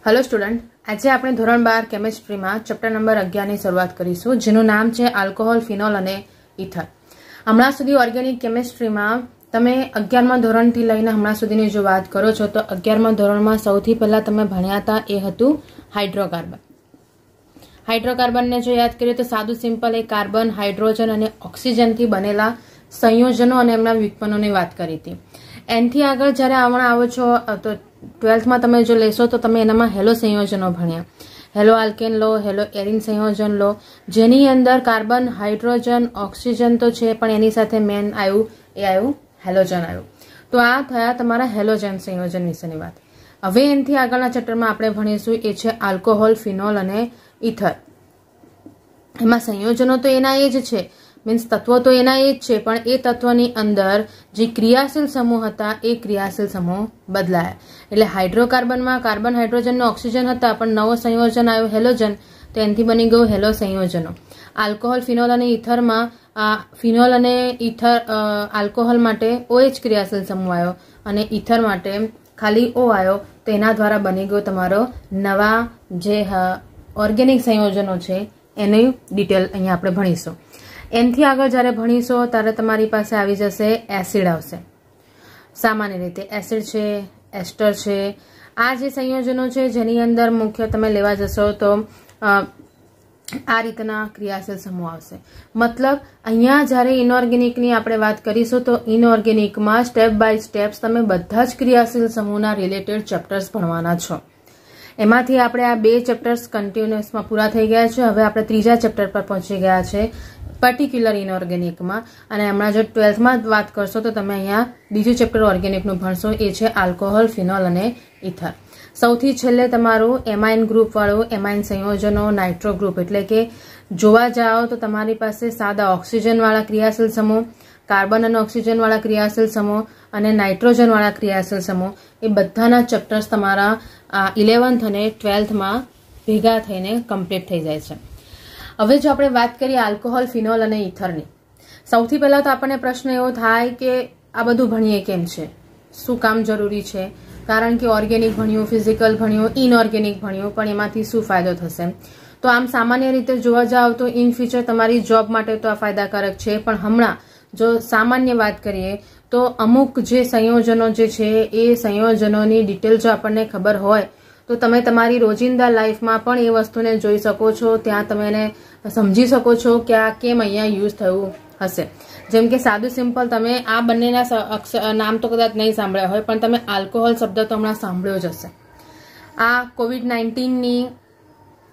Hello student, आज આપણે ધોરણ 12 કેમિસ્ટ્રીમાં ચેપ્ટર નંબર 11 ની શરૂઆત કરીશું, જેનું નામ છે આલ્કોહોલ, ફિનોલ અને ઇથર. હમણાં સુધી ઓર્ગેનિક કેમિસ્ટ્રીમાં તમે 11મા ધોરણથી લઈને હમણાં સુધીની જો વાત કરો છો તો 11મા ધોરણમાં સૌથી પહેલા તમે ભણ્યા હતા એ હતું હાઇડ્રોકાર્બન. હાઇડ્રોકાર્બનને જો યાદ કરીએ તો સાદું સિમ્પલ એ કાર્બન, હાઇડ્રોજન અને ઓક્સિજનથી બનેલા સંયોજનો અને એમના વ્યુત્પન્નોની વાત કરી હતી. એનથી આગળ જ્યારે હમણાં આવો છો તો 12થમાં તમે જો લેશો તો તમે એનામાં હેલો સંયોજનો ભણ્યા. હેલો આલ્કેન લો, હેલો એરિન સંયોજન લો, જેની અંદર કાર્બન, હાઇડ્રોજન, ઓક્સિજન તો છે, પણ એની સાથે મેન આવ્યું હેલોજન આવ્યું. તો આ થયા તમારા હેલોજન સંયોજન વિશેની વાત. હવે એનથી આગળના ચેપ્ટરમાં આપણે ભણીશું એ છે આલ્કોહોલ, ફિનોલ અને ઇથર. એમાં સંયોજનો તો એના એ જ છે, મીન્સ તત્વો તો એના એ જ છે, પણ એ તત્વની અંદર જે ક્રિયાશીલ સમૂહ હતા એ ક્રિયાશીલ સમૂહ બદલાયા. એટલે હાઇડ્રોકાર્બનમાં કાર્બન, હાઇડ્રોજન, ઓક્સિજન હતા, પણ નવો સંયોજન આવ્યો હેલોજન, તો એનાથી બની ગયું હેલો સંયોજનો. આલ્કોહોલ, ફિનોલ અને ઇથરમાં ફિનોલ અને ઇથર આલ્કોહોલ માટે OH ક્રિયાશીલ સમૂહ આવ્યો અને ઇથર માટે ખાલી O આવ્યો, તો એના દ્વારા બની ગયો તમારો નવા જે ઓર્ગેનિક સંયોજનો છે એની ડિટેલ અહીંયા આપણે ભણીશું. એનથી આગળ જ્યારે ભણીશો ત્યારે તમારી પાસે આવી જશે એસિડ આવશે. સામાન્ય રીતે એસિડ છે, એસ્ટર છે, આ જે સંયોજનો છે જેની અંદર મુખ્ય તમે લેવા જશો તો આ રીતના ક્રિયાશીલ સમૂહ આવશે. મતલબ અહીંયા જ્યારે ઇનઓર્ગેનિકની આપણે વાત કરીશું તો ઇનઓર્ગેનિકમાં સ્ટેપ બાય સ્ટેપ્સ તમે બધા જ ક્રિયાશીલ સમૂહના રિલેટેડ ચેપ્ટર્સ ભણવાના છો. એમાંથી આપણે આ 2 ચેપ્ટર્સ કન્ટિન્યુઅસમાં પૂરા થઈ ગયા છે. હવે આપણે 3જા ચેપ્ટર પર પહોંચી ગયા છે પર્ટિક્યુલર ઇનઓર્ગેનિકમાં, અને હમણાં જો 12થમાં વાત કરશો તો તમે અહીંયા બીજું ચેપ્ટર ઓર્ગેનિકનું ભણશો, એ છે આલ્કોહોલ, ફિનોલ અને ઇથર. સૌથી છેલ્લે તમારું એમાઇન ગ્રુપ વાળું એમાઇન સંયોજનો, નાઇટ્રો ગ્રુપ, એટલે કે જોવા જાઓ તો તમારી પાસે સાદા ઓક્સિજન વાળા ક્રિયાશીલ સમૂહ, કાર્બન અને ઓક્સિજન વાળા ક્રિયાશીલ સમૂહ અને નાઇટ્રોજન વાળા ક્રિયાશીલ સમૂહ, એ બધાના ચેપ્ટર્સ તમારા 11th અને 12thમાં ભેગા થઈને કમ્પ્લીટ થઈ જાય છે. હવે જો આપણે વાત કરીએ આલ્કોહોલ, ફિનોલ અને ઇથરની, સૌથી પહેલા તો આપણને પ્રશ્ન એવો થાય કે આ બધું ભણીએ કેમ છે, શું કામ જરૂરી છે? કારણ કે ઓર્ગેનિક ભણ્યું, ફિઝિકલ ભણ્યું, ઇનઓર્ગેનિક ભણ્યું, પણ એમાંથી શું ફાયદો થશે? તો આમ સામાન્ય રીતે જોવા જાવ તો ઇન ફ્યુચર તમારી જોબ માટે તો આ ફાયદાકારક છે, પણ હમણાં જો સામાન્ય વાત કરીએ તો અમુક જે સંયોજનો જે છે એ સંયોજનોની ડિટેલ જો આપણને ખબર હોય તો તમે તમારી રોજિંદા લાઈફમાં પણ એ વસ્તુને જોઈ શકો છો, ત્યાં તમે એને સમજી શકો છો કે આ કેમ અહીંયા યુઝ થયું હશે. જેમ કે સાદું સિમ્પલ તમે આ બંનેના નામ તો કદાચ નહીં સાંભળ્યા હોય, પણ તમે આલ્કોહોલ શબ્દ તો હમણાં સાંભળ્યો જ હશે. આ COVID-19ની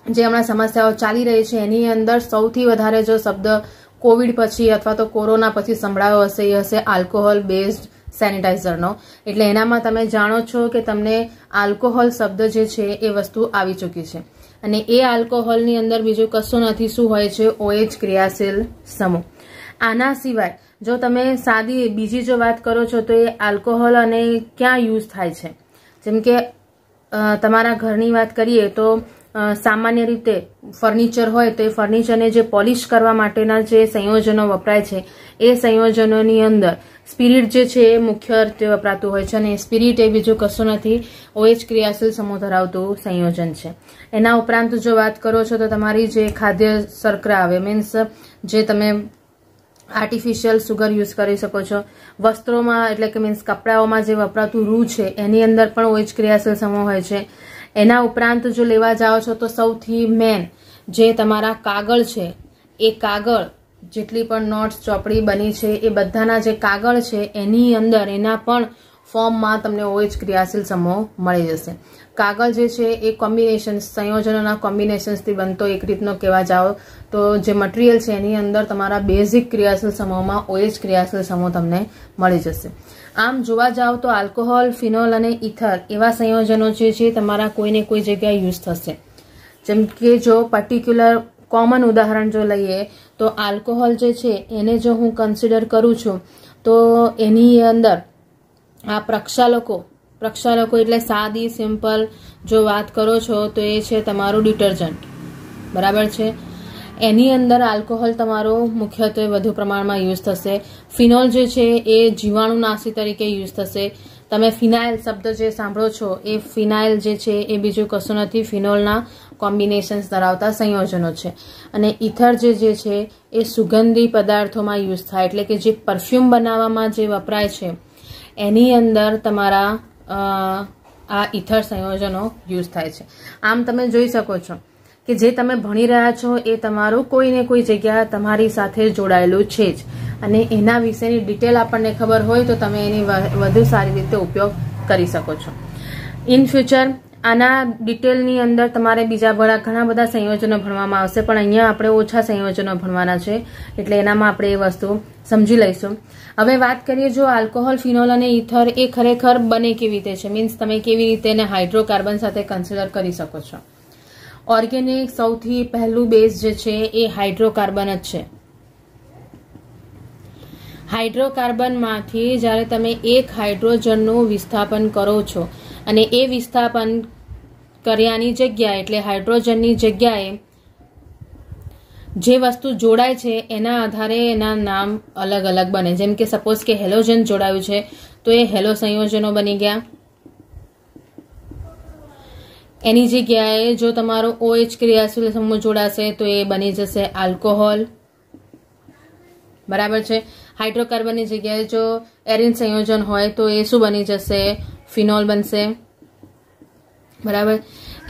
જે હમણાં સમસ્યાઓ ચાલી રહી છે એની અંદર સૌથી વધારે જો શબ્દ કોવિડ પછી અથવા તો કોરોના પછી સંભળાયો હશે એ હશે આલ્કોહોલ બેઝડ સેનિટાઈઝરનો. એટલે એનામાં તમે જાણો છો કે તમને આલ્કોહોલ શબ્દ જે છે એ વસ્તુ આવી ચૂકી છે, અને એ આલ્કોહોલની અંદર બીજું કશું નથી, શું હોય છે? OH ક્રિયાશીલ સમૂહ. આના સિવાય જો તમે સાદી બીજી જો વાત કરો છો તો એ આલ્કોહોલ અને ક્યાં યુઝ થાય છે? જેમ કે તમારા ઘરની વાત કરીએ તો સામાન્ય રીતે ફર્નિચર હોય તો એ ફર્નિચરને જે પોલિશ કરવા માટેના જે સંયોજનો વપરાય છે એ સંયોજનોની અંદર સ્પિરિટ જે છે એ મુખ્ય રીતે વપરાતું હોય છે, અને સ્પિરિટ એ બીજું કશું નથી, OH ક્રિયાશીલ સમૂહ ધરાવતું સંયોજન છે. એના ઉપરાંત જો વાત કરો છો તો તમારી જે ખાદ્ય શર્કરા આવે, મીન્સ જે તમે આર્ટિફિશિયલ સુગર યુઝ કરી શકો છો. વસ્ત્રોમાં એટલે કે મીન્સ કપડાઓમાં જે વપરાતું રૂ છે એની અંદર પણ OH ક્રિયાશીલ સમૂહ હોય છે. એના ઉપરાંત જો લેવા જાઓ છો તો સૌથી મેન જે તમારા કાગળ છે, એ કાગળ જેટલી પણ નોટ્સ, ચોપડી બની છે એ બધાના જે કાગળ છે એની અંદર એના પણ ફોર્મમાં તમને OH ક્રિયાશીલ સમૂહ મળી જશે. કાગળ જે છે એ કોમ્બિનેશન, સંયોજનોના કોમ્બિનેશન્સથી બનતો એક રીતનો કહેવા જાઓ તો જે મટીરિયલ છે એની અંદર તમારા બેઝિક ક્રિયાશીલ સમૂહમાં OH ક્રિયાશીલ સમૂહ તમને મળી જશે. આમ જોવા જાઓ તો આલ્કોહોલ, ફિનોલ અને ઇથર એવા સંયોજનો જે છે તમારા કોઈને કોઈ જગ્યાએ યુઝ થશે. જેમ કે જો પર્ટિક્યુલર કોમન ઉદાહરણ જો લઈએ તો આલ્કોહોલ જે છે એને જો હું કન્સિડર કરું છું તો એની અંદર આ પ્રક્ષાલકો એટલે સાદી સિમ્પલ જો વાત કરો છો તો એ છે તમારું ડિટર્જન્ટ, બરાબર છે. એની અંદર આલ્કોહોલ તમારો મુખ્યત્વે વધુ પ્રમાણમાં યુઝ થશે. ફિનોલ જે છે એ જીવાણુનાશી તરીકે યુઝ થશે. તમે ફિનાઇલ શબ્દ જે સાંભળો છો એ ફિનાઇલ જે છે એ બીજું કશું નથી, ફિનોલના કોમ્બિનેશન્સ ધરાવતા સંયોજનો છે. અને ઇથર જે છે એ સુગંધી પદાર્થોમાં યુઝ થાય, એટલે કે જે પરફ્યુમ બનાવવામાં જે વપરાય છે એની અંદર તમારા આ ઇથર સંયોજનો યુઝ થાય છે. આમ તમે જોઈ શકો છો કે જે તમે ભણી રહ્યા છો એ તમારું કોઈ ને કોઈ જગ્યા તમારી સાથે જોડાયેલું છે જ, અને એના વિશેની ડિટેલ આપણને ખબર હોય તો તમે એની વધુ સારી રીતે ઉપયોગ કરી શકો છો. ઇન ફ્યુચર આના ડિટેલની અંદર તમારે બીજા ઘણા બધા સંયોજનો ભણવામાં આવશે, પણ અહીંયા આપણે ઓછા સંયોજનો ભણવાના છે, એટલે એનામાં આપણે એ વસ્તુ સમજી લઈશું. હવે વાત કરીએ જો આલ્કોહોલ, ફિનોલ અને ઇથર એ ખરેખર બને કેવી રીતે છે, મીન્સ તમે કેવી રીતે એને હાઇડ્રોકાર્બન સાથે કન્સિડર કરી શકો છો. ઓર્ગેનિક સૌથી પહેલું બેઝ જે છે એ હાઇડ્રોકાર્બન જ છે. હાઇડ્રોકાર્બનમાંથી જ્યારે તમે એક હાઇડ્રોજનનું વિસ્થાપન કરો છો અને એ વિસ્થાપન કર્યાની જગ્યાએ એટલે હાઇડ્રોજનની જગ્યાએ જે વસ્તુ જોડાય છે એના આધારે એના નામ અલગ અલગ બને. જેમ કે સપોઝ કે હેલોજન જોડાયું છે તો એ હેલો સંયોજનો બની ગયા. એની જગ્યાએ જો તમારો OH ક્રિયાશીલ સમૂહ જોડાશે તો એ બની જશે આલ્કોહોલ. બરાબર છે. હાઇડ્રોકાર્બનની જગ્યાએ જો એરિન સંયોજન હોય તો એ શું બની જશે? ફિનોલ બનશે. બરાબર.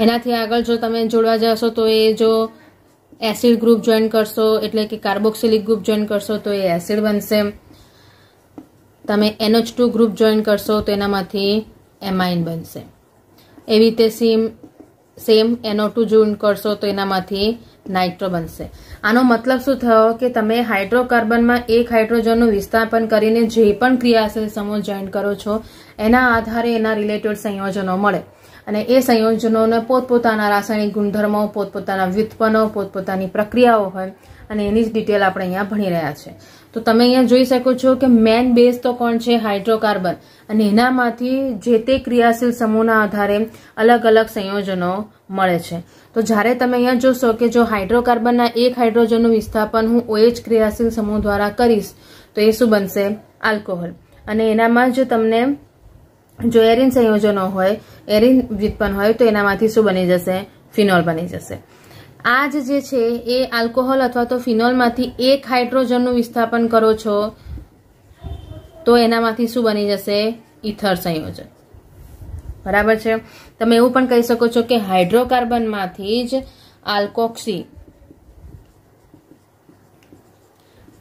એનાથી આગળ જો તમે જોડવા જશો તો એ જો એસિડ ગ્રુપ જોઈન કરશો એટલે કે કાર્બોક્સિલિક ગ્રુપ જોઈન કરશો તો એ એસિડ બનશે. તમે NH2 ગ્રુપ જોઈન કરશો તો એનામાંથી એમાઇન બનશે. એવી રીતે સેમ NO2 જોઈન કરશો તો એનામાંથી નાઇટ્રો બનશે. આનો મતલબ શું થયો કે તમે હાઇડ્રોકાર્બનમાં એક હાઇડ્રોજનનું વિસ્થાપન કરીને જે પણ ક્રિયાશીલ સમૂહ જોઈન કરો છો એના આધારે એના રિલેટેડ સંયોજનો મળે, અને એ સંયોજનોને પોતપોતાના રાસાયણિક ગુણધર્મો, પોતપોતાના વ્યુત્પન્નો, પોતપોતાની પ્રક્રિયાઓ હોય, અને એની જ ડિટેલ આપણે અહીંયા ભણી રહ્યા છે. તો તમે અહીંયા જોઈ શકો છો કે મેન બેઝ તો કોણ છે? હાઇડ્રોકાર્બન, અને એનામાંથી જે તે ક્રિયાશીલ સમૂહના આધારે અલગ અલગ સંયોજનો મળે છે. તો જ્યારે તમે અહીંયા જોશો કે જો હાઇડ્રોકાર્બનના એક હાઇડ્રોજનનું વિસ્થાપન હું OH ક્રિયાશીલ સમૂહ દ્વારા કરીશ તો એ શું બનશે? આલ્કોહોલ. અને એનામાં જો તમને જો એરિન સંયોજનો હોય, એરિન વ્યુત્પન્ન હોય તો એનામાંથી શું બની જશે? ફિનોલ બની જશે. આ જે છે એ આલ્કોહોલ અથવા તો ફિનોલમાંથી એક હાઇડ્રોજનનું વિસ્થાપન કરો છો તો એનામાંથી શું બની જશે? ઇથર સંયોજન. બરાબર છે. તમે એવું પણ કહી શકો છો કે હાઇડ્રોકાર્બનમાંથી જ આલ્કોક્સી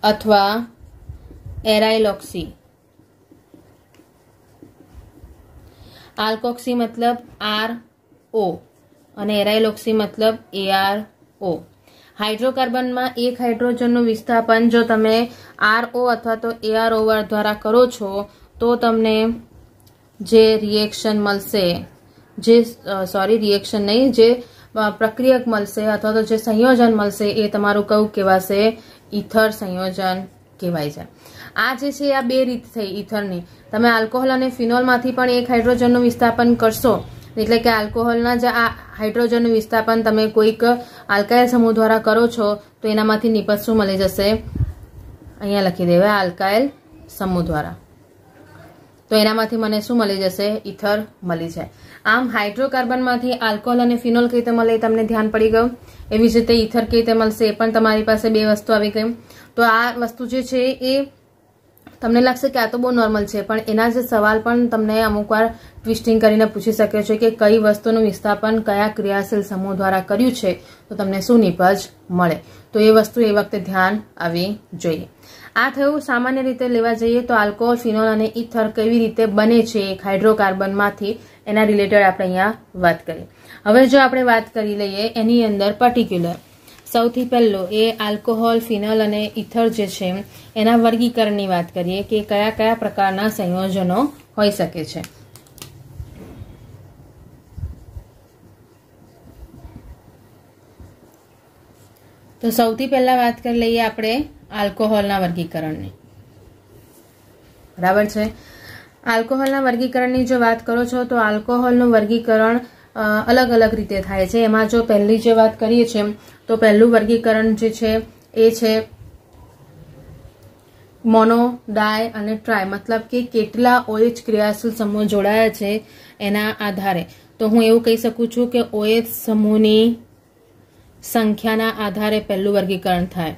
અથવા એરાઇલોક્સી. આલ્કોક્સી મતલબ RO અને એરાઇલોક્સી મતલબ ARO. હાઇડ્રોકાર્બનમાં એક હાઇડ્રોજનનું વિસ્થાપન જો તમે RO અથવા તો ARO દ્વારા કરો છો તો તમને જે રિએક્શન મળશે, જે પ્રક્રિયક મળશે અથવા તો જે સંયોજન મળશે એ તમારું કયું કહેવાશે? ઇથર સંયોજન કહેવાય છે. આ જે છે આ બે રીત થઈ ઇથરની. તમે આલ્કોહોલ અને ફિનોલમાંથી પણ એક હાઇડ્રોજનનું વિસ્થાપન કરશો, એટલે કે આલ્કોહોલના જે આ હાઇડ્રોજનનું વિસ્થાપન તમે કોઈક આલ્કાઇલ સમૂહ દ્વારા કરો છો તો એનામાંથી નિપજ શું મળી જશે? અહીંયા લખી દેવાય આલ્કાઇલ સમૂહ દ્વારા. તો એનામાંથી મને શું મળી જશે? ઇથર મળી જાય. આમ હાઇડ્રોકાર્બનમાંથી આલ્કોહોલ અને ફિનોલ કઈ રીતે મળે તમને ધ્યાન પડી ગયું. એવી જ રીતે ઇથર કઈ રીતે મળશે એ પણ તમારી પાસે બે વસ્તુ આવી ગઈ. તો આ વસ્તુ જે છે એ તમને લાગશે કે આ તો બહુ નોર્મલ છે, પણ એના જે સવાલ પણ તમને અમુક વાર ટ્વિસ્ટિંગ કરીને પૂછી શકે છે કે કઈ વસ્તુનું વિસ્થાપન કયા ક્રિયાશીલ સમૂહ દ્વારા કર્યું છે તો તમને શું નિપજ મળે. તો એ વસ્તુ એ વખતે ધ્યાન આવી જોઈએ. આ થયું સામાન્ય રીતે લેવા જઈએ તો આલ્કોહોલ, ફિનોલ અને ઇથર કેવી રીતે બને છે એક હાઇડ્રોકાર્બનમાંથી એના રિલેટેડ આપણે અહીંયા વાત કરી. હવે જો આપણે વાત કરી લઈએ એની અંદર પર્ટિક્યુલર, સૌથી પહેલો એ આલ્કોહોલ, ફિનોલ અને ઇથર જે છે એના વર્ગીકરણની વાત કરીએ કે કયા કયા પ્રકારના સંયોજનો હોઈ શકે છે. તો સૌથી પહેલા વાત કરી લઈએ આપણે આલ્કોહોલના વર્ગીકરણની. બરાબર છે. આલ્કોહોલના વર્ગીકરણની જો વાત કરો છો તો આલ્કોહોલનું વર્ગીકરણ અલગ અલગ રીતે થાય છે. એમાં જો પહેલી જે વાત કરીએ છીએ તો પહેલું વર્ગીકરણ જે છે એ છે મોનો, ડાય અને ટ્રાય મતલબ કે કેટલા OH ક્રિયાશીલ સમૂહ જોડાયા છે એના આધારે તો હું એવું કહી શકું છું કે OH સમૂહની સંખ્યાના આધારે પહેલું વર્ગીકરણ થાય.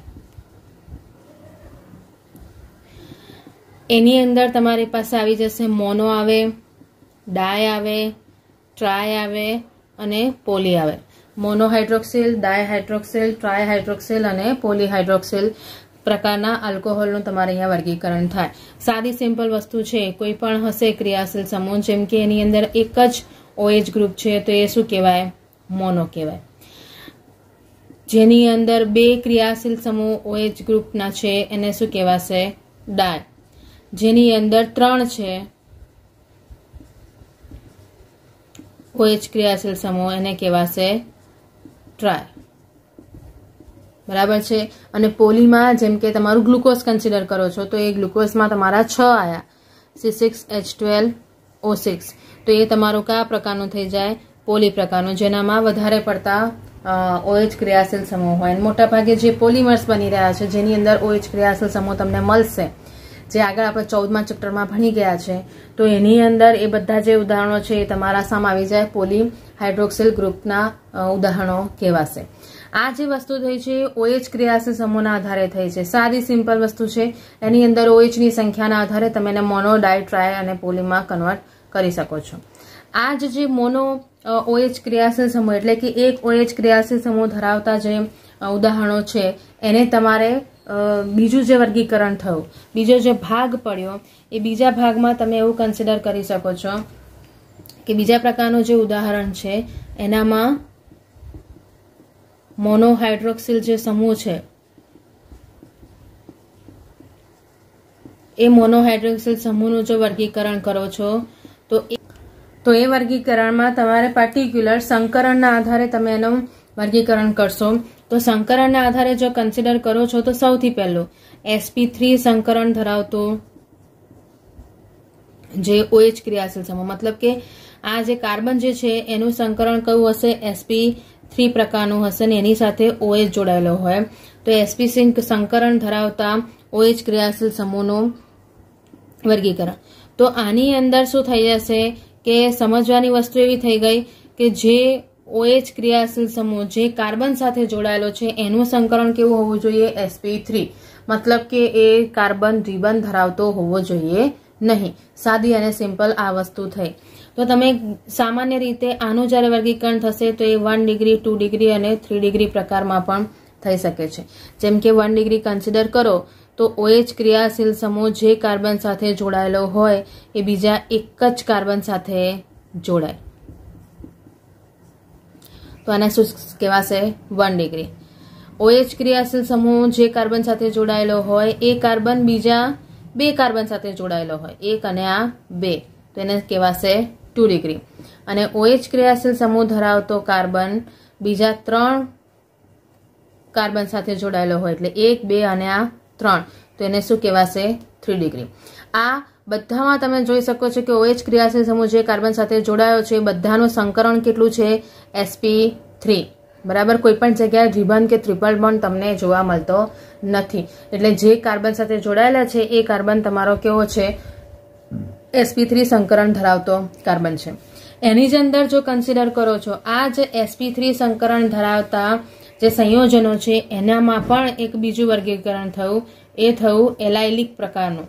એની અંદર તમારી પાસે આવી જશે મોનો આવે, ડાય આવે, ટ્રાય આવે અને પોલી આવે. મોનોહાઇડ્રોક્સિલ, ડાયહાઇડ્રોક્સિલ, ટ્રાયહાઇડ્રોક્સિલ અને પોલીહાઇડ્રોક્સિલ પ્રકારના આલ્કોહોલનું તમારે અહીંયા વર્ગીકરણ થાય. સાદી સિમ્પલ વસ્તુ છે. કોઈ પણ હશે ક્રિયાશીલ સમૂહ જેમ કે એની અંદર એક જ OH ગ્રુપ છે તો એ શું કહેવાય? મોનો કહેવાય. જેની અંદર બે ક્રિયાશીલ સમૂહ OH ગ્રુપના છે એને શું કહેવાશે? ડાય. જેની અંદર 3 છે OH ક્રિયાશીલ સમૂહ એને કહેવાશે ટ્રાય. બરાબર છે. અને પોલીમાં જેમ કે તમારું ગ્લુકોઝ કન્સિડર કરો છો તો એ ગ્લુકોઝમાં તમારા 6 આયા C6H12O6 તો એ તમારું કયા પ્રકારનું થઈ જાય? પોલી પ્રકારનું, જેનામાં વધારે પડતા OH ક્રિયાશીલ સમૂહ હોય. મોટા ભાગે જે પોલિમર્સ બની રહ્યા છે જેની અંદર OH ક્રિયાશીલ સમૂહ તમને મળશે જે આગળ આપણે 14મા ચેપ્ટરમાં ભણી ગયા છે તો એની અંદર એ બધા જે ઉદાહરણો છે એ તમારા સામે આવી જાય. પોલી હાઇડ્રોક્સિલ ગ્રુપના ઉદાહરણો કહેવાશે. આ જે વસ્તુ થઈ છે OH ક્રિયાશીલ સમૂહના આધારે થઈ છે. સાદી સિમ્પલ વસ્તુ છે. એની અંદર OH ની સંખ્યાના આધારે તમે એને મોનો, ડાય, ટ્રાય અને પોલીમાં કન્વર્ટ કરી શકો છો. આ જે મોનો OH ક્રિયાશીલ સમૂહ એટલે કે એક OH ક્રિયાશીલ સમૂહ ધરાવતા જે ઉદાહરણો છે એને તમારે બીજું જે વર્ગીકરણ થયું, બીજો જે ભાગ પડ્યો એ બીજા ભાગમાં તમે એવું કન્સિડર કરી શકો છો કે બીજા પ્રકારનું જે ઉદાહરણ છે એનામાં મોનોહાઇડ્રોક્સિલ જે સમૂહ છે એ મોનોહાઇડ્રોક્સિલ સમૂહનું જો વર્ગીકરણ કરો છો તો એ વર્ગીકરણમાં તમારે પાર્ટિક્યુલર સંકરણના આધારે તમે એનું વર્ગીકરણ કરશો. તો સંકરણના આધારે જો કન્સિડર કરો છો તો સૌથી પહેલું sp3 સંકરણ ધરાવતું જે OH ક્રિયાશીલ સમૂહ મતલબ કે આ જે કાર્બન જે છે એનું સંકરણ કયું હશે? sp3 પ્રકારનું હશે ને એની સાથે OH જોડાયેલો હોય તો sp સંકરણ ધરાવતા OH ક્રિયાશીલ સમૂહનું વર્ગીકરણ. તો આની અંદર શું થઈ જશે કે સમજવાની વસ્તુ એવી થઈ ગઈ કે જે OH ક્રિયાશીલ સમૂહ જે કાર્બન સાથે જોડાયેલો છે એનું સંકરણ કેવું હોવું જોઈએ? sp3 મતલબ કે એ કાર્બન દ્વિબંધ ધરાવતો હોવો જોઈએ નહીં. સાદી અને સિમ્પલ આ વસ્તુ થઈ. તો તમે સામાન્ય રીતે આનું જ્યારે વર્ગીકરણ થશે તો એ 1 ડિગ્રી, 2 ડિગ્રી અને 3 ડિગ્રી પ્રકારમાં પણ થઈ શકે છે. જેમ કે 1 ડિગ્રી કન્સિડર કરો તો OH ક્રિયાશીલ સમૂહ જે કાર્બન સાથે જોડાયેલો હોય એ બીજા એક જ કાર્બન સાથે જોડાય તો આને શું કહેવાશે? 1 ડિગ્રી. OH ક્રિયાશીલ સમૂહ જે કાર્બન સાથે જોડાયેલો હોય એ કાર્બન બીજા 2 કાર્બન સાથે જોડાયેલો હોય, 1 અને આ 2 તો એને કહેવાશે 2 ડિગ્રી. અને OH ક્રિયાશીલ સમૂહ ધરાવતો કાર્બન બીજા 3 કાર્બન સાથે જોડાયેલો હોય એટલે 1, 2 અને આ 3 તો એને શું કહેવાશે? 3 ડિગ્રી. આ બધામાં તમે જોઈ શકો છો કે OH ક્રિયાશીલ સમૂહ જે કાર્બન સાથે જોડાયો છે બધાનું સંકરણ કેટલું છે? sp3. બરાબર. કોઈ પણ જગ્યાએ દ્વિબંધ કે ટ્રિપલ બોન્ડ તમને જોવા મળતો નથી. એટલે જે કાર્બન સાથે જોડાયેલા છે એ કાર્બન તમારો કેવો છે? sp3 સંકરણ ધરાવતો કાર્બન છે. એની જ અંદર જો કન્સિડર કરો છો આ જે sp3 સંકરણ ધરાવતા જે સંયોજનો છે એનામાં પણ એક બીજું વર્ગીકરણ થયું. એ થયું એલાયલિક પ્રકારનું.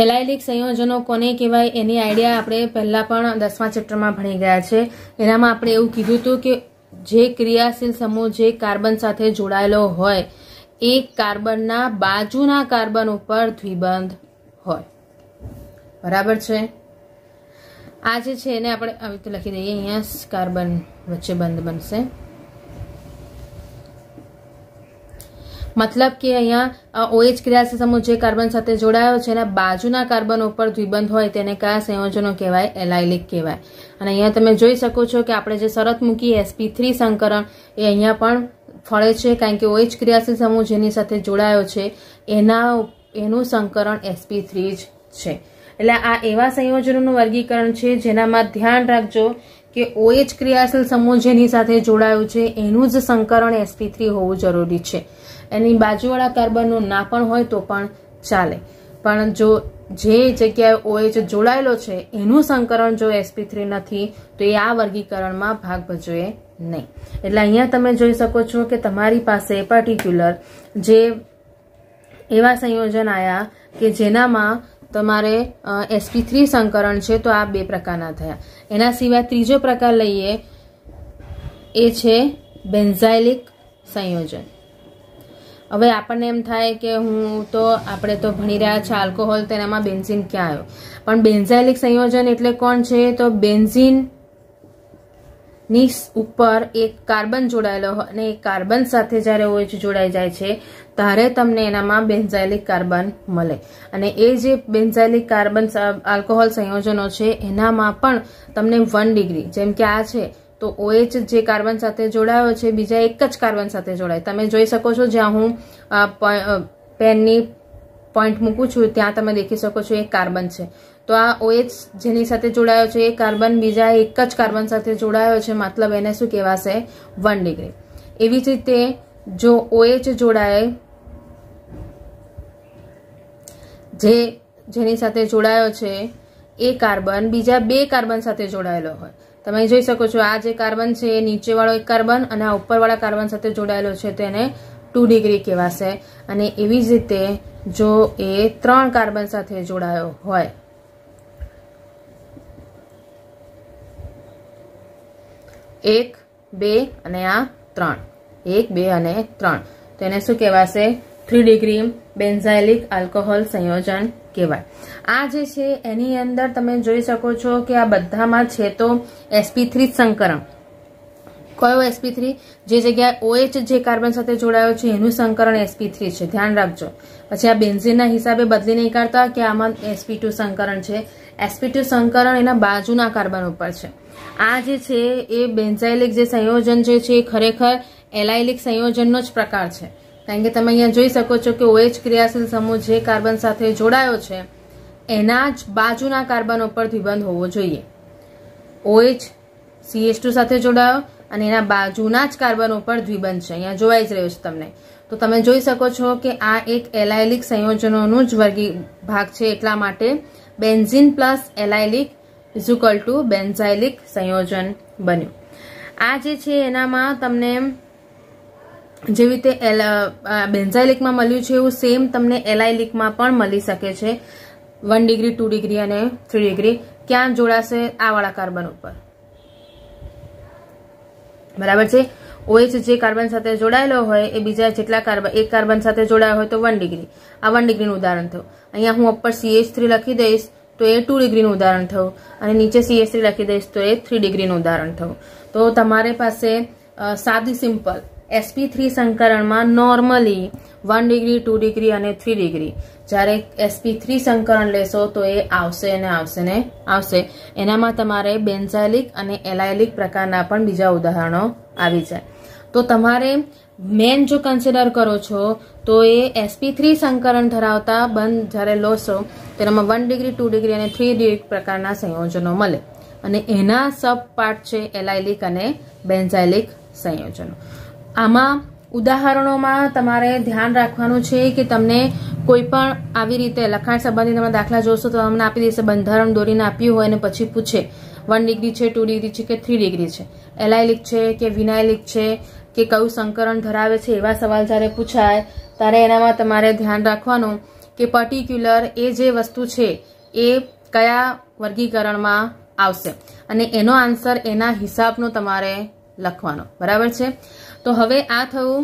એલાયલિક સંયોજનો કોને કહેવાય એની આઈડિયા આપણે પહેલા પણ 10મા ચેપ્ટરમાં ભણી ગયા છે. એનામાં આપણે એવું કીધું હતું કે જે ક્રિયાશીલ સમૂહ જે કાર્બન સાથે જોડાયેલો હોય એ કાર્બનના બાજુના કાર્બન ઉપર દ્વિબંધ હોય. બરાબર છે. આ જે છે એને આપણે આવી રીતે લખી દઈએ. અહીંયા કાર્બન વચ્ચે બંધ બનશે. મતલબ કે અહીંયા OH ક્રિયાશીલ સમૂહ જે કાર્બન સાથે જોડાયો છે એના બાજુના કાર્બન ઉપર દ્વિબંધ હોય તેને કયા સંયોજનો કહેવાય? એલાયલિક કહેવાય. અને અહીંયા તમે જોઈ શકો છો કે આપણે જે શરત મૂકી sp3 સંકરણ એ અહીંયા પણ ફળે છે કારણ કે OH ક્રિયાશીલ સમૂહ જેની સાથે જોડાયો છે એનું સંકરણ sp3 જ છે. એટલે આ એવા સંયોજનોનું વર્ગીકરણ છે જેનામાં ધ્યાન રાખજો કે OH ક્રિયાશીલ સમૂહ જેની સાથે જોડાયું છે એનું જ સંકરણ sp3 હોવું જરૂરી છે. એની બાજુવાળા કાર્બનનું ના પણ હોય તો પણ ચાલે, પણ જો જે જગ્યાએ OH જોડાયેલો છે એનું સંકરણ જો sp3 નથી તો એ આ વર્ગીકરણમાં ભાગ ભજવે નહીં. એટલે અહીંયા તમે જોઈ શકો છો કે તમારી પાસે પર્ટિક્યુલર જે એવા સંયોજન આયા કે જેનામાં તમારે sp3 સંકરણ છે તો આ બે પ્રકારના થયા. એના સિવાય ત્રીજો પ્રકાર લઈએ એ છે બેન્ઝાઇલિક સંયોજન. હવે આપણને એમ થાય કે આપણે તો ભણી રહ્યા છે આલ્કોહોલ, તેનામાં બેન્ઝીન ક્યાં આવ્યો? પણ બેન્ઝાઇલિક સંયોજન એટલે કોણ છે? તો બેન્ઝીન ની ઉપર એક કાર્બન જોડાયેલો હોય અને એ કાર્બન સાથે જ્યારે OH જોડાઈ જાય છે ત્યારે તમને એનામાં બેન્ઝાઇલિક કાર્બન મળે. અને એ જે બેન્ઝાઇલિક કાર્બન આલ્કોહોલ સંયોજનો છે એનામાં પણ તમને 1 ડિગ્રી, જેમ કે આ છે તો OH જે કાર્બન સાથે જોડાયો છે બીજા એક જ કાર્બન સાથે જોડાય. તમે જોઈ શકો છો જ્યાં હું પેનની પોઈન્ટ મૂકું છું ત્યાં તમે દેખી શકો છો એક કાર્બન છે. તો આ OH જેની સાથે જોડાયો છે એ કાર્બન બીજા એક જ કાર્બન સાથે જોડાયો છે, મતલબ એને શું કહેવાશે? 1 ડિગ્રી. એવી જ રીતે જો OH જોડાય જેની સાથે જોડાયો છે એ કાર્બન બીજા બે કાર્બન સાથે જોડાયેલો હોય, તમે જોઈ શકો છો આ જે કાર્બન છે એ નીચેવાળો એક કાર્બન અને આ ઉપરવાળા કાર્બન સાથે જોડાયેલો છે તો એને 2 ડિગ્રી કહેવાશે. અને એવી જ રીતે જો એ 3 કાર્બન સાથે જોડાયો હોય, 1, 2 અને આ 3, 1, 2 અને 3, તો એને શું કહેવાશે? 3 ડિગ્રી બેન્ઝાઇલિક આલ્કોહોલ સંયોજન કહેવાય. આ જે છે એની અંદર તમે જોઈ શકો છો કે આ બધામાં છે તો sp3 સંકરણ. કયો sp3? જે જગ્યાએ OH જે કાર્બન સાથે જોડાયો છે એનું સંકરણ sp3 છે, ધ્યાન રાખજો. પછી આ બેન્ઝીનના હિસાબે બદલી નહીં કાઢતા કે આમાં sp2 સંકરણ છે. sp2 સંકરણ એના બાજુના કાર્બન ઉપર છે. આ જે છે એ બેન્ઝાઇલિક જે સંયોજન છે એ ખરેખર એલાઇલિક સંયોજનનો જ પ્રકાર છે, કારણ કે તમે અહીંયા જોઈ શકો છો કે OH ક્રિયાશીલ સમૂહ જે કાર્બન સાથે જોડાયો છે એના જ બાજુના કાર્બન ઉપર દ્વિબંધ હોવો જોઈએ. OH CH2 સાથે જોડાયો અને એના બાજુના જ કાર્બન ઉપર દ્વિબંધ છે, અહીંયા જોવાઈ જ રહ્યો છે તમને. તો તમે જોઈ શકો છો કે આ એક એલાઇલિક સંયોજનોનું જ ભાગ છે, એટલા માટે બેન્ઝીન પ્લસ એલાઇલિક = બેન્ઝાઇલિક સંયોજન બન્યું. આ જે છે એનામાં તમને જેવી રીતે બેન્ઝાઇલિકમાં મળ્યું છે એવું સેમ તમને એલાઇલિકમાં પણ મળી શકે છે. 1 ડિગ્રી, 2 ડિગ્રી અને 3 ડિગ્રી. ક્યાં જોડાશે? આ વાળા કાર્બન ઉપર, બરાબર છે. OH જે કાર્બન સાથે જોડાયેલો હોય એ બીજા જેટલા કાર્બન એક કાર્બન સાથે જોડાયો હોય તો 1 ડિગ્રી. આ 1 ડિગ્રીનું ઉદાહરણ થયું. અહીંયા હું ઉપર CH3 લખી દઈશ તો એ 2 ડિગ્રીનું ઉદાહરણ થયું અને નીચે CH3 લખી દઈશ તો એ 3 ડિગ્રીનું ઉદાહરણ થયું. તો તમારી પાસે સાદી સિમ્પલ sp3 સંકરણમાં નોર્મલી 1 ડિગ્રી, 2 ડિગ્રી અને 3 ડિગ્રી. જ્યારે sp3 સંકરણ લેશો તો એ આવશે ને આવશે ને આવશે. એનામાં તમારે બેન્ઝાઇલિક અને એલાઇલિક પ્રકારના પણ બીજા ઉદાહરણો આવી જાય. તો તમારે મેન જો કન્સિડર કરો છો તો એ sp3 સંકરણ ધરાવતા બંધ જ્યારે લોશો તેનામાં 1 ડિગ્રી, 2 ડિગ્રી અને 3 ડિગ્રી પ્રકારના સંયોજનો મળે અને એના સબ પાર્ટ છે એલાઇલિક અને બેન્ઝાઇલિક સંયોજનો. આમાં ઉદાહરણોમાં તમારે ધ્યાન રાખવાનું છે કે તમને કોઈ પણ આવી રીતે લખાણ સંબંધી તમે દાખલા જોશો તો તમને આપી દેશે બંધારણ દોરીને આપ્યું હોય અને પછી પૂછે 1 ડિગ્રી છે, 2 ડિગ્રી છે કે 3 ડિગ્રી છે, એલાઇલિક છે કે વિનાઇલિક છે કે કયું સંકરણ ધરાવે છે, એવા સવાલ જ્યારે પૂછાય ત્યારે એનામાં તમારે ધ્યાન રાખવાનું કે પર્ટિક્યુલર એ જે વસ્તુ છે એ કયા વર્ગીકરણમાં આવશે અને એનો આન્સર એના હિસાબનો તમારે લખવાનો, બરાબર છે. તો હવે આ થયું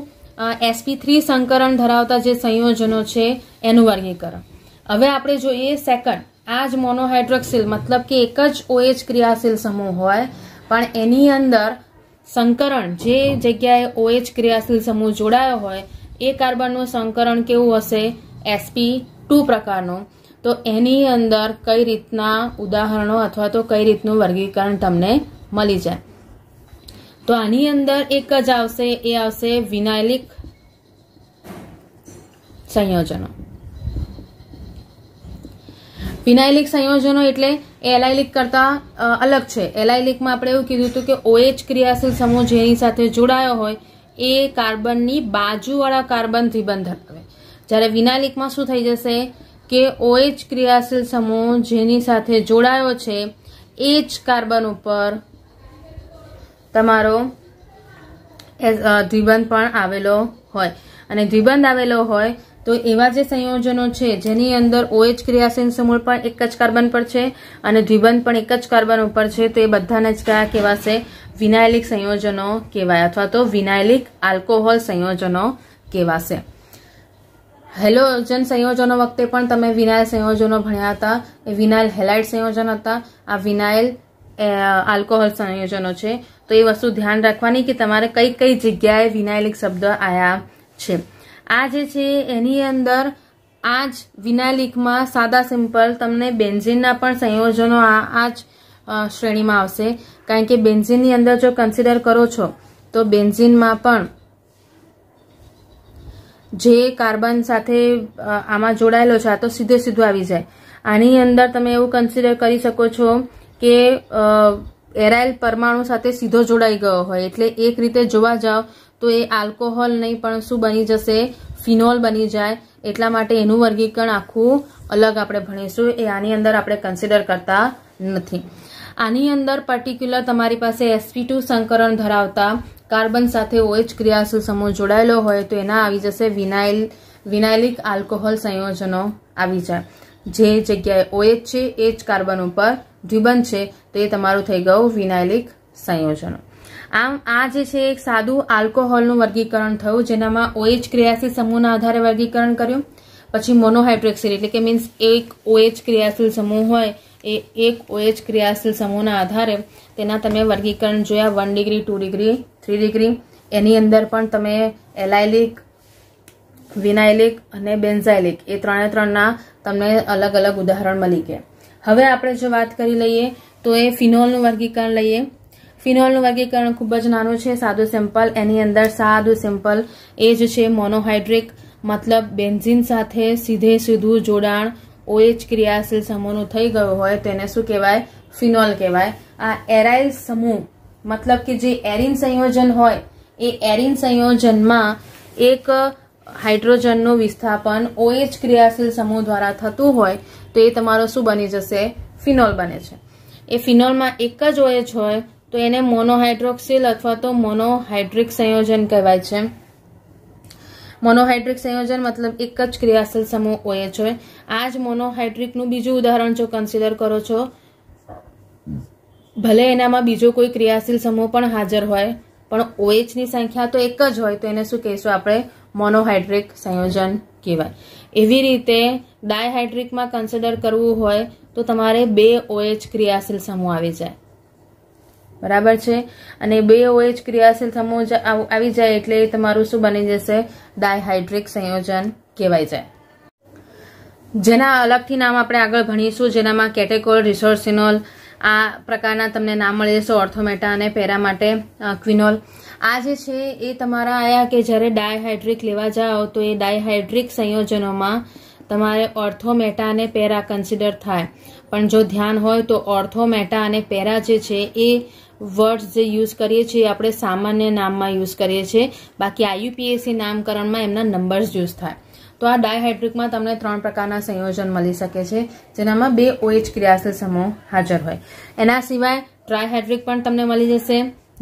sp3 સંકરણ ધરાવતા જે સંયોજનો છે એનું વર્ગીકરણ. હવે આપણે જોઈએ સેકન્ડ, આ જ મોનોહાઇડ્રોક્સિલ મતલબ કે એક જ OH ક્રિયાશીલ સમૂહ હોય પણ એની અંદર સંકરણ જે જગ્યાએ OH ક્રિયાશીલ સમૂહ જોડાયો હોય એ કાર્બનનું સંકરણ કેવું હશે? sp2 પ્રકારનું. તો એની અંદર કઈ રીતના ઉદાહરણો અથવા તો કઈ રીતનું વર્ગીકરણ તમને મળી જાય. તો આની અંદર એક જ આવશે, એ આવશે વિનાઇલિક સંયોજનો. વિનાયલિક સંયોજનો એટલે એલાયલિક કરતા અલગ છે. એલાયલિકમાં આપણે એવું કીધું હતું કે OH ક્રિયાશીલ સમૂહ જેની સાથે જોડાયો હોય એ કાર્બનની બાજુવાળા કાર્બન દ્વિબંધ ધરાવે. જ્યારે વિનાયલિકમાં શું થઈ જશે કે OH ક્રિયાશીલ સમૂહ જેની સાથે જોડાયો છે એ જ કાર્બન ઉપર તમારો દ્વિબંધ પણ આવેલો હોય. અને દ્વિબંધ આવેલો હોય તો એવા જે સંયોજનો છે જેની અંદર OH ક્રિયાશીલ સમૂહ પણ એક જ કાર્બન પર છે અને દ્વિબંધ પણ એક જ કાર્બન ઉપર છે તો એ બધાને જ કયા કહેવાશે? વિનાયલિક સંયોજનો કહેવાય અથવા તો વિનાયલિક આલ્કોહોલ સંયોજનો કહેવાશે. હેલોજન સંયોજનો વખતે પણ તમે વિનાયલ સંયોજનો ભણ્યા હતા. એ વિનાયલ હેલાઇડ સંયોજન હતા. આ વિનાયલ આલ્કોહોલ સંયોજનો છે. તો એ વસ્તુ ધ્યાન રાખવાની કે તમારે કઈ કઈ જગ્યાએ વિનાયલિક શબ્દ આયા છે. આ જે છે એની અંદર આ જ વિનાયલિકમાં સાદા સિમ્પલ તમને બેન્ઝીનના પણ સંયોજનો આ જ શ્રેણીમાં આવશે. કારણ કે બેન્ઝીનની અંદર જો કન્સિડર કરો છો તો બેન્ઝીનમાં પણ જે કાર્બન સાથે આમાં જોડાયેલો છે આ તો સીધે સીધું આવી જાય. આની અંદર તમે એવું કન્સિડર કરી શકો છો કે એરાઇલ પરમાણુ સાથે સીધો જોડાઈ ગયો હોય એટલે એક રીતે જોવા જાઓ તો એ આલ્કોહોલ નહીં પણ શું બની જશે? ફિનોલ બની જાય. એટલા માટે એનું વર્ગીકરણ આખું અલગ આપણે ભણીશું. એ આની અંદર આપણે કન્સિડર કરતા નથી. આની અંદર પર્ટિક્યુલર તમારી પાસે sp2 સંકરણ ધરાવતા કાર્બન સાથે OH ક્રિયાશીલ સમૂહ જોડાયેલો હોય તો એના આવી જશે વિનાયલિક આલ્કોહોલ સંયોજનો આવી જાય. જે જગ્યાએ OH છે એ જ કાર્બન ઉપર દ્વિબંધ છે તો એ તમારું થઈ ગયું વિનાયલિક સંયોજનો. આમ આ જે છે એક સાદું આલ્કોહોલનું વર્ગીકરણ થયું જેનામાં OH ક્રિયાશીલ સમૂહના આધારે વર્ગીકરણ કર્યું. પછી મોનોહાઇડ્રોક્સિલ એટલે કે મીન્સ એક OH ક્રિયાશીલ સમૂહ હોય એ એક OH ક્રિયાશીલ સમૂહના આધારે તેના તમે વર્ગીકરણ જોયા 1 ડિગ્રી 2 ડિગ્રી 3 ડિગ્રી. એની અંદર પણ તમે એલાયલિક, વિનાયલિક અને બેન્ઝાઇલિક એ ત્રણના તમને અલગ અલગ ઉદાહરણ મળી ગયા. હવે આપણે જો વાત કરી લઈએ તો એ ફિનોલનું વર્ગીકરણ લઈએ. ફિનોલનું વર્ગીકરણ ખૂબ જ નાનું છે, સાદું સિમ્પલ. એની અંદર સાદું સિમ્પલ એ જ છે મોનોહાઇડ્રિક મતલબ બેન્ઝીન સાથે સીધે સીધું જોડાણ OH ક્રિયાશીલ સમૂહનું થઈ ગયું હોય તેને શું કહેવાય? ફિનોલ કહેવાય. આ એરાઇલ સમૂહ મતલબ કે જે એરિન સંયોજન હોય એ એરિન સંયોજનમાં એક હાઇડ્રોજનનું વિસ્થાપન OH ક્રિયાશીલ સમૂહ દ્વારા થતું હોય તો એ તમારો શું બની જશે? ફિનોલ બને છે. એ ફિનોલમાં એક જ OH હોય તો એને મોનોહાઇડ્રોક્સિલ અથવા તો મોનોહાઇડ્રિક સંયોજન કહેવાય છે. મોનોહાઇડ્રિક સંયોજન મતલબ એક જ ક્રિયાશીલ સમૂહ OH હોય. આ જ મોનોહાઇડ્રિકનું બીજું ઉદાહરણ જો કન્સિડર કરો છો, ભલે એનામાં બીજો કોઈ ક્રિયાશીલ સમૂહ પણ હાજર હોય પણ OH ની સંખ્યા તો એક જ હોય તો એને શું કહીશું આપણે? મોનોહાઇડ્રિક સંયોજન કહેવાય. એવી રીતે ડાયહાઇડ્રિકમાં કન્સિડર કરવું હોય તો તમારે 2 OH ક્રિયાશીલ સમૂહ આવી જાય. બરાબર છે. અને 2 OH ક્રિયાશીલ સમૂહ આવી જાય એટલે તમારું શું બની જશે? ડાયહાઇડ્રિક સંયોજન કહેવાય જાય. જેના અલગથી નામ આપણે આગળ ભણીશું જેનામાં કેટેકોલ, રિસોર્સિનોલ આ પ્રકારના તમને નામ મળી જશે. ઓર્થોમેટા અને પેરા માટે ક્વિનોલ. આ જે છે એ તમારા આયા કે જ્યારે ડાયહાઇડ્રિક લેવા જાઓ તો એ ડાયહાઇડ્રિક સંયોજનોમાં તમારે ઓર્થોમેટા અને પેરા કન્સિડર થાય. પણ જો ધ્યાન હોય તો ઓર્થોમેટા અને પેરા જે છે એ વર્ડ્સ જે યુઝ કરીએ છીએ આપણે સામાન્ય નામમાં યુઝ કરીએ છીએ. બાકી IUPAC નામકરણમાં એમના નંબર્સ યુઝ થાય. તો આ ડાયહાઇડ્રિકમાં તમને 3 પ્રકારના સંયોજન મળી શકે છે જેનામાં 2 OH ક્રિયાશીલ સમૂહ હાજર હોય. એના સિવાય ટ્રાયહાઇડ્રિક પણ તમને મળી જશે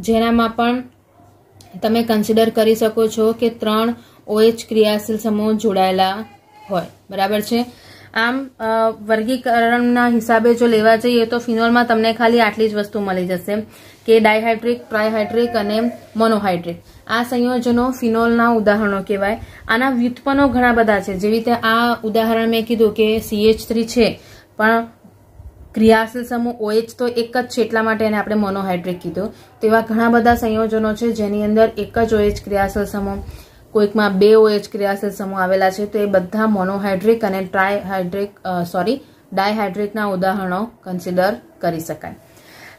જેનામાં પણ તમે કન્સિડર કરી શકો છો કે 3 OH ક્રિયાશીલ સમૂહ જોડાયેલા હોય. બરાબર છે. આમ વર્ગીકરણના હિસાબે જો લેવા જઈએ તો ફિનોલમાં તમને ખાલી આટલી જ વસ્તુ મળી જશે કે ડાયહાઇડ્રિક, ટ્રાયહાઇડ્રિક અને મોનોહાઇડ્રિક. આ સંયોજનો ફિનોલના ઉદાહરણો કહેવાય. આના વ્યુત્પન્નો ઘણા બધા છે. જેવી રીતે આ ઉદાહરણ મેં કીધું કે CH3 છે પણ ક્રિયાશીલ સમૂહ OH તો એક જ છે એટલા માટે એને આપણે મોનોહાઇડ્રિક કીધું. તો એવા ઘણા બધા સંયોજનો છે જેની અંદર એક જ OH ક્રિયાશીલ સમૂહ, કોઈકમાં 2 OH ક્રિયાશીલ સમૂહ આવેલા છે. તો એ બધા મોનોહાઇડ્રિક અને ડાયહાઇડ્રિકના ઉદાહરણો કન્સિડર કરી શકાય.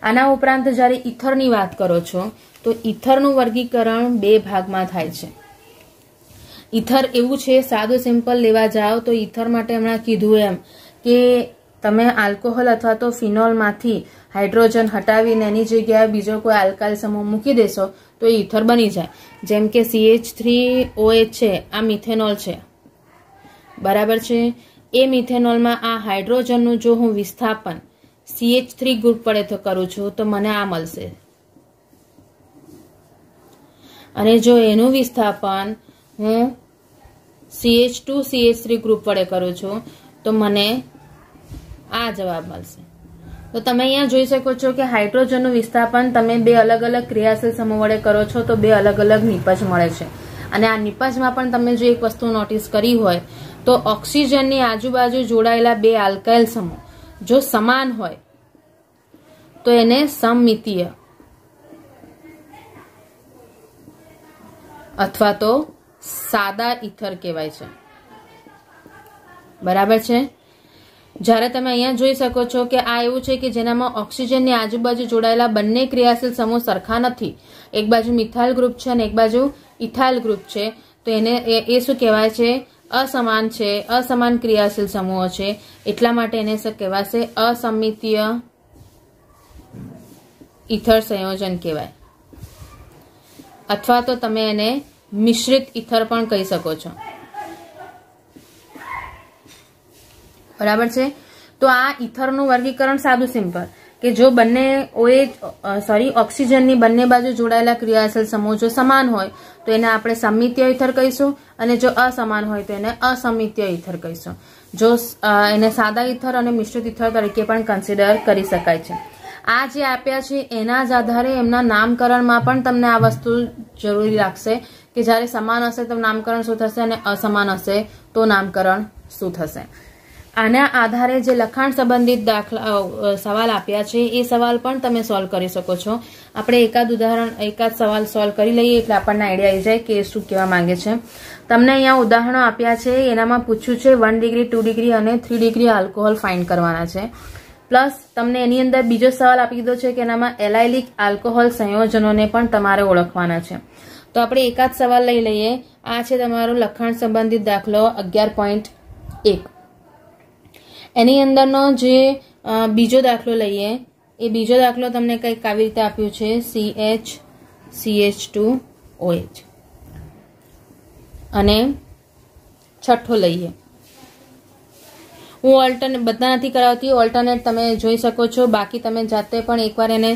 આના ઉપરાંત જ્યારે ઇથરની વાત કરો છો તો ઇથરનું વર્ગીકરણ 2 ભાગમાં થાય છે. ઇથર એવું છે, સાદું સિમ્પલ લેવા જાઓ તો ઇથર માટે હમણાં કીધું એમ કે તમે આલ્કોહોલ અથવા તો ફિનોલમાંથી હાઇડ્રોજન હટાવીને એની જગ્યાએ બીજો કોઈ આલ્કાઇલ સમૂહ મૂકી દેશો તો એ ઇથર બની જાય. જેમ કે CH3OH છે, આ મિથેનોલ છે, બરાબર છે. એ મિથેનોલમાં આ હાઇડ્રોજનનું જો હું વિસ્થાપન CH3 ગ્રુપ વડે કરું છું તો મને આ મળશે, અને જો એનું વિસ્થાપન હું CH2CH3 ગ્રુપ વડે કરું છું તો મને આ જવાબ મળશે. તો તમે અહીંયા જોઈ શકો છો કે હાઇડ્રોજનનું વિસ્થાપન તમે બે અલગ અલગ ક્રિયાશીલ સમૂહ વડે કરો છો તો બે અલગ અલગ નિપજ મળે છે. અને આ નિપજમાં પણ તમે જો એક વસ્તુ નોટિસ કરી હોય તો ઓક્સિજનની આજુબાજુ જોડાયેલા બે આલ્કાઇલ સમૂહ જો સમાન હોય તો એને સમમિતીય અથવા તો સાદા ઇથર કહેવાય છે, બરાબર છે. જ્યારે તમે અહીંયા જોઈ શકો છો કે આ એવું છે કે જેનામાં ઓક્સિજનની આજુબાજુ જોડાયેલા બંને ક્રિયાશીલ સમૂહ સરખા નથી, એક બાજુ મિથાઇલ ગ્રુપ છે અને એક બાજુ ઇથાઇલ ગ્રુપ છે, તો એને એ શું કહેવાય છે? અસમાન છે, અસમાન ક્રિયાશીલ સમૂહો છે, એટલા માટે એને શું કહેવાશે? અસમિતીય ઇથર સંયોજન કહેવાય, અથવા તો તમે એને મિશ્રિત ઇથર પણ કહી શકો છો, બરાબર છે. તો આ ઇથરનું વર્ગીકરણ સાદું સિમ્પલ કે જો બંને ઓક્સિજનની બંને બાજુ જોડાયેલા ક્રિયાશીલ સમૂહ જો સમાન હોય તો એને આપણે સમમિતીય ઇથર કહીશું, અને જો અસમાન હોય તો એને અસમિતીય ઇથર કહીશું. જો એને સાદા ઇથર અને મિશ્રિત ઇથર તરીકે પણ કન્સિડર કરી શકાય છે. આ જે આપ્યા છે એના જ આધારે એમના નામકરણમાં પણ તમને આ વસ્તુ જરૂરી લાગશે કે જ્યારે સમાન હશે તો નામકરણ શું થશે અને અસમાન હશે તો નામકરણ શું થશે. આના આધારે જે લખાણ સંબંધિત સવાલ આપ્યા છે એ સવાલ પણ તમે સોલ્વ કરી શકો છો. આપણે એકાદ સવાલ સોલ્વ કરી લઈએ એટલે આપણને આઈડિયા આવી જાય કે શું કહેવા માંગે છે. તમને અહીંયા ઉદાહરણો આપ્યા છે, એનામાં પૂછ્યું છે 1 ડિગ્રી 2 ડિગ્રી અને 3 ડિગ્રી આલ્કોહોલ ફાઇન્ડ કરવાના છે. પ્લસ તમને એની અંદર બીજો સવાલ આપી દીધો છે કે એનામાં એલાઇલિક આલ્કોહોલ સંયોજનોને પણ તમારે ઓળખવાના છે. તો આપણે એકાદ સવાલ લઈ લઈએ. આ છે તમારો લખાણ સંબંધિત દાખલો 11.1. એની અંદરનો જે બીજો દાખલો લઈએ એ બીજો દાખલો તમને કંઈક આવી રીતે આપ્યું છે CH2OH. અને છઠ્ઠો લઈએ. હું ઓલ્ટરનેટ બધા નથી કરાવતી, ઓલ્ટરનેટ તમે જોઈ શકો છો, બાકી તમે જાતે પણ એકવાર એને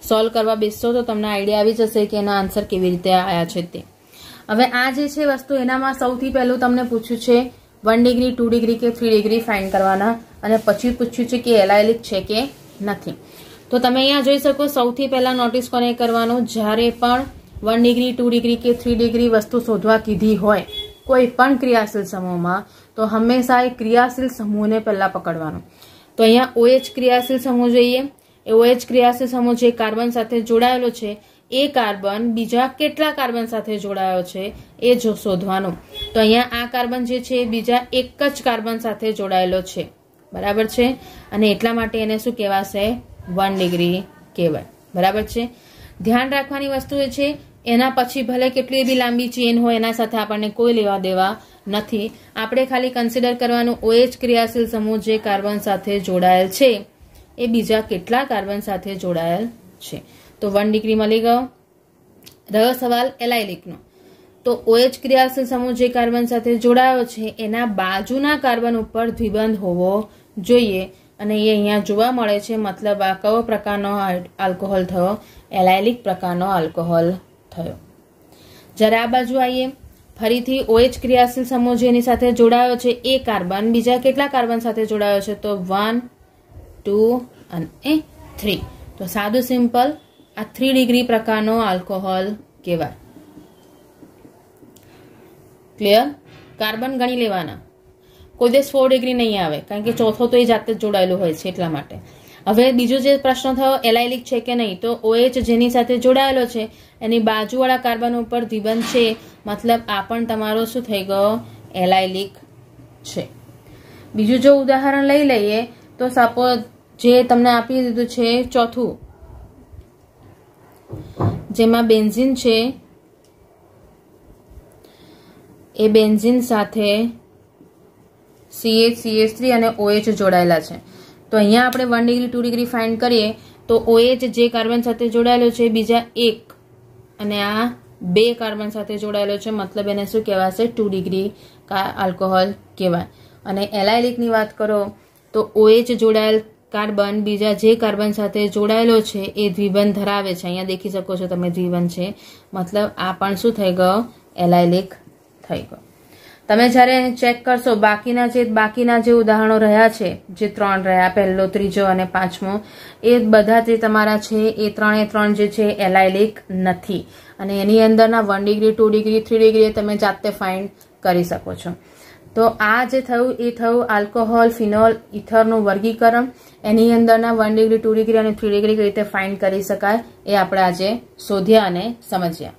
સોલ્વ કરવા બેસશો તો તમને આઈડિયા આવી જશે કે એના આન્સર કેવી રીતે આવ્યા છે તે. હવે આ જે છે વસ્તુ એનામાં સૌથી પહેલું તમને પૂછ્યું છે 1 ડિગ્રી 2 ડિગ્રી કે 3 ડિગ્રી ફાઇન્ડ કરવાના, અને પછી પૂછ્યું છે કે એલાઇલિક છે કે નથી. તો તમે અહીંયા જોઈ શકો સૌથી પહેલા નોટિસ કોને કરવાનું, જ્યારે પણ 1 ડિગ્રી 2 ડિગ્રી કે 3 ડિગ્રી વસ્તુ શોધવા કીધી હોય કોઈ પણ ક્રિયાશીલ સમૂહમાં તો હંમેશા એ ક્રિયાશીલ સમૂહને પહેલા પકડવાનો. તો અહીંયા OH ક્રિયાશીલ સમૂહ જોઈએ. એ OH ક્રિયાશીલ સમૂહ જે કાર્બન સાથે જોડાયેલો છે એ કાર્બન બીજા કેટલા કાર્બન સાથે જોડાયો છે એ જો શોધવાનું. તો અહીંયા આ કાર્બન જે છે એ બીજા એક જ કાર્બન સાથે જોડાયેલો છે, બરાબર છે, અને એટલા માટે એને શું કહેવાશે? 1 ડિગ્રી કહેવાય, બરાબર છે. ધ્યાન રાખવાની વસ્તુ એ છે એના પછી ભલે કેટલી બી લાંબી ચેન હોય એના સાથે આપણને કોઈ લેવા દેવા નથી. આપણે ખાલી કન્સિડર કરવાનું OH ક્રિયાશીલ સમૂહ જે કાર્બન સાથે જોડાયેલ છે એ બીજા કેટલા કાર્બન સાથે જોડાયેલ છે. તો 1 ડિગ્રી મળી ગયો. રહ્યો સવાલ એલાઇલિકનો. તો OH ક્રિયાશીલ સમૂહ જે કાર્બન સાથે જોડાયો છે એના બાજુના કાર્બન ઉપર દ્વિબંધ હોવો જોઈએ, અને એ અહીંયા જોવા મળે છે. મતલબ આ કયો પ્રકારનો આલ્કોહોલ થયો? એલાઇલિક પ્રકારનો આલ્કોહોલ થયો. જ્યારે આ બાજુ આવીએ ફરીથી OH ક્રિયાશીલ સમૂહ જેની સાથે જોડાયો છે એ કાર્બન બીજા કેટલા કાર્બન સાથે જોડાયો છે? તો 1, 2 અને 3. તો સાદું સિમ્પલ આ 3 ડિગ્રી પ્રકારનો આલ્કોહોલ કહેવાય. ક્લિયર? કાર્બન ગણી લેવાના, કોઈ દિવસ 4 ડિગ્રી નહીં આવે કારણ કે ચોથો તો એ જાતે જ જોડાયેલું હોય છે એટલા માટે. હવે બીજો જે પ્રશ્ન થયો એલાઇલિક છે કે નહીં, તો OH જેની સાથે જોડાયેલો છે એની બાજુવાળા કાર્બન ઉપર દ્વિબંધ છે, મતલબ આ પણ તમારો શું થઈ ગયો? એલાઇલિક છે. બીજું જો ઉદાહરણ લઈ લઈએ તો સપોઝ જે તમને આપી દીધું છે ચોથું, જેમાં બેન્ઝીન છે, એ બેન્ઝીન સાથે CH, CH3 અને OH જોડાયેલા છે. તો અહીંયા આપણે 1 ડિગ્રી 2 ડિગ્રી ફાઇન્ડ કરીએ તો OH જે કાર્બન સાથે જોડાયેલો છે બીજા 1 અને આ 2 કાર્બન સાથે જોડાયેલો છે, મતલબ એને શું કહેવાશે 2 ડિગ્રી આલ્કોહોલ કહેવાય. અને એલાયલિકની વાત કરો તો OH જોડાયેલ કાર્બન બીજા જે કાર્બન સાથે જોડાયેલો છે એ દ્વિબંધ ધરાવે છે. અહીંયા દેખી શકો છો તમે દ્વિબંધ છે, મતલબ આ પણ શું થઈ ગયો એલાયલિક થઈ ગયો. તમે જ્યારે ચેક કરશો બાકીના જે ઉદાહરણો રહ્યા છે, જે 3 રહ્યા, પહેલો, ત્રીજો અને 5મો, એ બધા જે તમારા છે એ 3 જે છે એલાયલિક નથી. અને એની અંદરના 1 ડિગ્રી 2 ડિગ્રી 3 ડિગ્રી તમે જાતે ફાઇન્ડ કરી શકો છો. તો આ જે થયું એ થયું આલ્કોહોલ, ફિનોલ, ઇથરનું વર્ગીકરણ. એની અંદરના 1 ડિગ્રી 2 ડિગ્રી અને 3 ડિગ્રી કઈ રીતે ફાઇન્ડ કરી શકાય એ આપણે આજે શોધ્યા અને સમજ્યા.